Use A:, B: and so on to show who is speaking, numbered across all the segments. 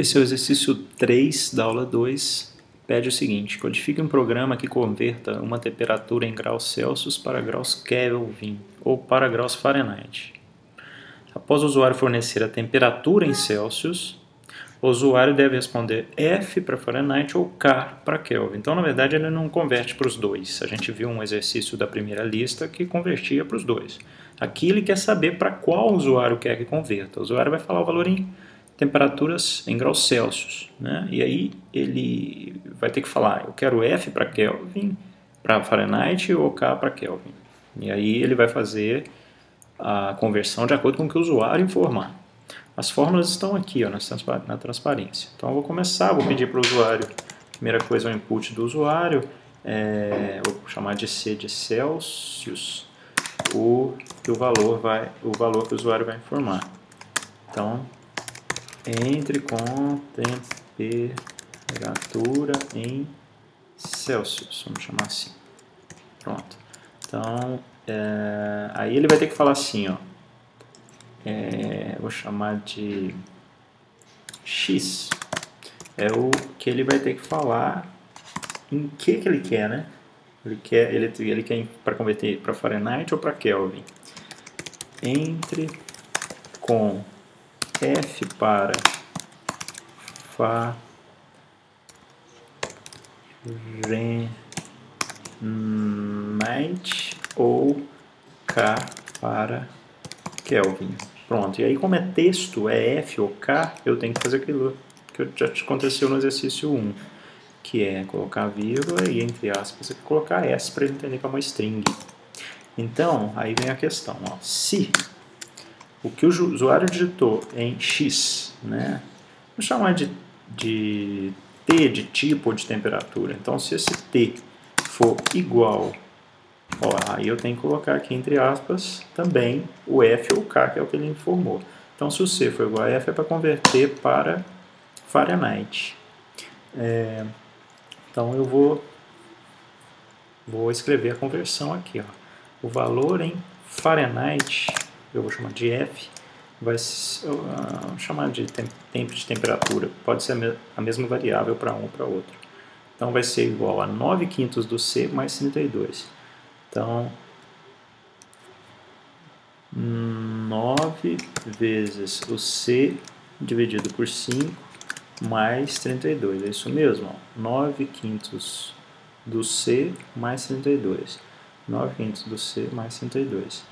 A: Esse é o exercício 3 da aula 2. Pede o seguinte: codifique um programa que converta uma temperatura em graus Celsius para graus Kelvin ou para graus Fahrenheit. Após o usuário fornecer a temperatura em Celsius, o usuário deve responder F para Fahrenheit ou K para Kelvin. Então, na verdade, ele não converte para os dois. A gente viu um exercício da primeira lista que convertia para os dois. Aqui ele quer saber para qual usuário quer que converta. O usuário vai falar o valor em temperaturas em graus Celsius, né? E aí ele vai ter que falar, eu quero F para Kelvin, para Fahrenheit ou K para Kelvin. E aí ele vai fazer a conversão de acordo com o que o usuário informar. As fórmulas estão aqui, ó, na transparência. Então eu vou começar, vou pedir para o usuário, primeira coisa é o input do usuário, vou chamar de C de Celsius, o valor que o usuário vai informar. Então, entre com temperatura em Celsius, vamos chamar assim. Pronto. Então, aí ele vai ter que falar assim, ó. Vou chamar de X. É o que ele vai ter que falar em que ele quer, né? Ele quer para converter para Fahrenheit ou para Kelvin. Entre com F para Fahrenheit ou K para Kelvin. Pronto, e aí como é texto, é F ou K, eu tenho que fazer aquilo que já aconteceu no exercício 1, que é colocar vírgula e entre aspas colocar S para ele entender que é uma string. Então, aí vem a questão, ó, se o que o usuário digitou em X, né, vou chamar de T de tipo ou de temperatura, então se esse T for igual, ó, aí eu tenho que colocar aqui entre aspas também o F ou K, que é o que ele informou. Então se o C for igual a F é para converter para Fahrenheit. Então eu vou escrever a conversão aqui, ó. O valor em Fahrenheit, eu vou chamar de F, vai chamar de tempo de temperatura, pode ser a mesma variável para um ou para outro. Então vai ser igual a 9/5 do C mais 32. Então, 9 vezes o C dividido por 5 mais 32. É isso mesmo, ó. 9/5 do C mais 32. 9/5 do C mais 32.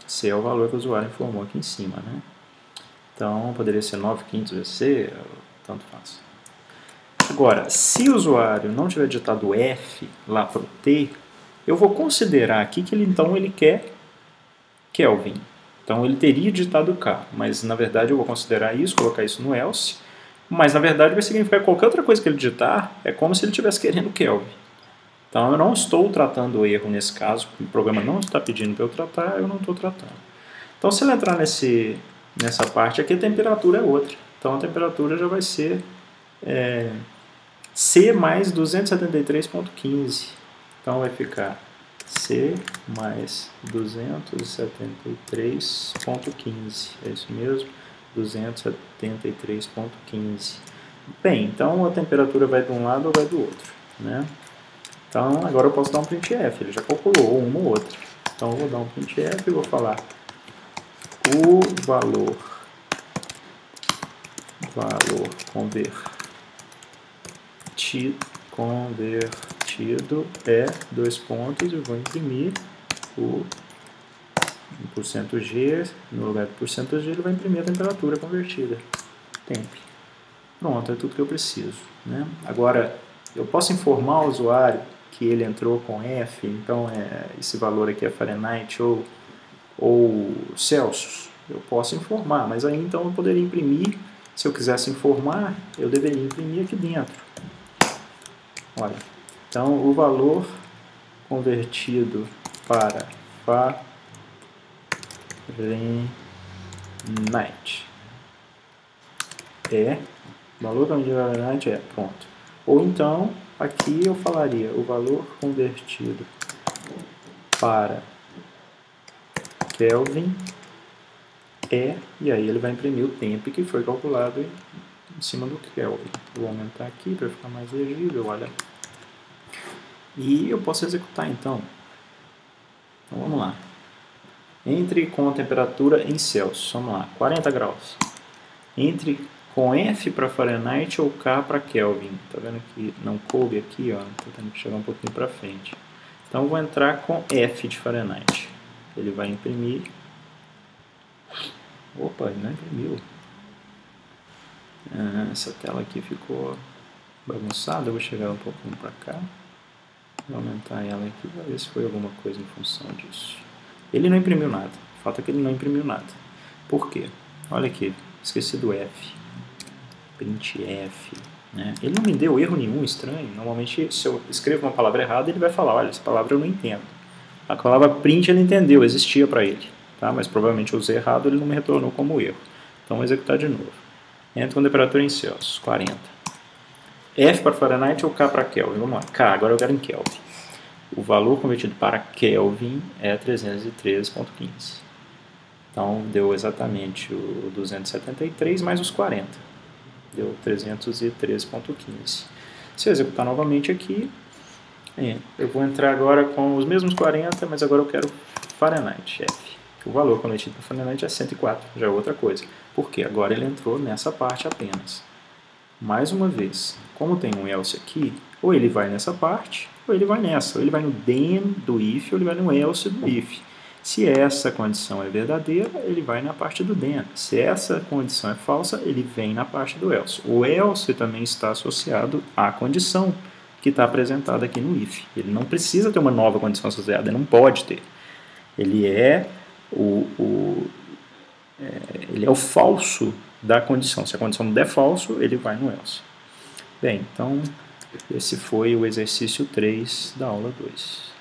A: C é o valor que o usuário informou aqui em cima, né? Então, poderia ser 9/5 vezes C, tanto faz. Agora, se o usuário não tiver digitado F lá para o T, eu vou considerar aqui que ele quer Kelvin. Então ele teria digitado K, mas na verdade eu vou considerar isso, colocar isso no else, mas na verdade vai significar que qualquer outra coisa que ele digitar é como se ele estivesse querendo Kelvin. Então eu não estou tratando o erro nesse caso, o programa não está pedindo para eu tratar, eu não estou tratando. Então se ele entrar nessa parte aqui, a temperatura é outra. Então a temperatura já vai ser C mais 273,15. Então vai ficar C mais 273,15. É isso mesmo? 273,15. Bem, então a temperatura vai de um lado ou vai do outro, né? Então agora eu posso dar um printf, ele já calculou uma ou outra. Então eu vou dar um printf e vou falar o valor convertido é 2 pontos e vou imprimir o %G, no lugar do %G ele vai imprimir a temperatura convertida, temp. Pronto, é tudo que eu preciso, né? Agora, eu posso informar o usuário que ele entrou com F, então esse valor aqui é Fahrenheit ou Celsius, eu posso informar, mas aí então eu poderia imprimir, se eu quisesse informar, eu deveria imprimir aqui dentro. Olha, então o valor convertido para Fahrenheit pronto. Ou então, aqui eu falaria o valor convertido para Kelvin e aí ele vai imprimir o tempo que foi calculado em cima do Kelvin. Vou aumentar aqui para ficar mais legível, olha. E eu posso executar então. Então vamos lá. Entre com a temperatura em Celsius, vamos lá, 40 graus. Entre com F para Fahrenheit ou K para Kelvin. Tá vendo que não coube aqui, ó, tô tendo que chegar um pouquinho para frente. Então vou entrar com F de Fahrenheit. Ele vai imprimir. Opa, ele não imprimiu. Essa tela aqui ficou bagunçada, eu vou chegar um pouquinho para cá. Vou aumentar ela aqui para ver se foi alguma coisa em função disso. Ele não imprimiu nada. O fato é que ele não imprimiu nada. Por quê? Olha aqui, esqueci do F. Print F. Né? Ele não me deu erro nenhum estranho. Normalmente, se eu escrevo uma palavra errada, ele vai falar, olha, essa palavra eu não entendo. A palavra print ele entendeu, existia para ele. Tá? Mas provavelmente eu usei errado, ele não me retornou como erro. Então vou executar de novo. Entra com temperatura em Celsius, 40. F para Fahrenheit ou K para Kelvin? Vamos lá, K, agora eu quero em Kelvin. O valor convertido para Kelvin é 313,15. Então, deu exatamente o 273 mais os 40. Deu 313,15. Se eu executar novamente aqui, eu vou entrar agora com os mesmos 40, mas agora eu quero Fahrenheit, F. O valor convertido para Fahrenheit é 104, já é outra coisa. Porque agora ele entrou nessa parte apenas. Mais uma vez, como tem um else aqui, ou ele vai nessa parte, ou ele vai nessa. Ou ele vai no then do if, ou ele vai no else do if. Se essa condição é verdadeira, ele vai na parte do then. Se essa condição é falsa, ele vem na parte do else. O else também está associado à condição que está apresentada aqui no if. Ele não precisa ter uma nova condição associada, ele não pode ter. Ele é ele é o falso da condição. Se a condição der falso, ele vai no else. Bem, então esse foi o exercício 3 da aula 2.